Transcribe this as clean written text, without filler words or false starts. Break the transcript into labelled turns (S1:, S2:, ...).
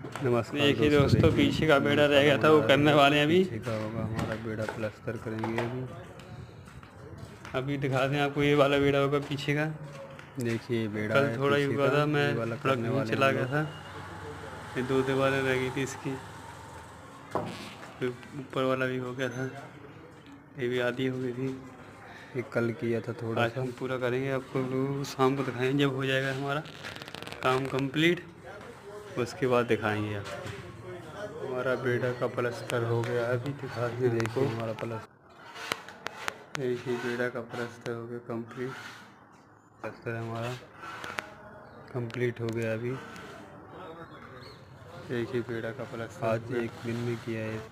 S1: नमस्कार
S2: देखिए दोस्तों, पीछे का बेड़ा रह गया था, वो करने वाले हैं अभी।
S1: पीछे का होगा हमारा बेड़ा, प्लास्टर करेंगे
S2: अभी दिखाते हैं आपको, ये वाला बेड़ा होगा पीछे का।
S1: देखिए बेड़ा
S2: कल
S1: है
S2: थोड़ा ही
S1: पीछे
S2: हुआ
S1: का,
S2: था, मैं
S1: ये वाला
S2: थोड़ा
S1: करने
S2: कहीं
S1: वाले
S2: चला
S1: हम
S2: गया
S1: लोग।
S2: था। ये 2 दीवारें रह गई थी इसकी, फिर ऊपर वाला भी हो गया था, ये भी आधी हो गई थी।
S1: ये कल किया था थोड़ा
S2: आज
S1: सा।
S2: हम पूरा करेंगे, आपको शाम को दिखाएंगे जब हो जाएगा हमारा काम कंप्लीट, उसके बाद दिखाएंगे आपको। हमारा बेड़ा का प्लास्टर हो गया, अभी दिखाते हैं
S1: देखिए
S2: आपको।
S1: हमारा प्लास्टर,
S2: देखिए बेड़ा का प्लास्टर हो गया कंप्लीट, प्लास्टर हमारा कंप्लीट हो गया अभी। देखिए बेड़ा का प्लास्टर
S1: आज एक दिन में किया है।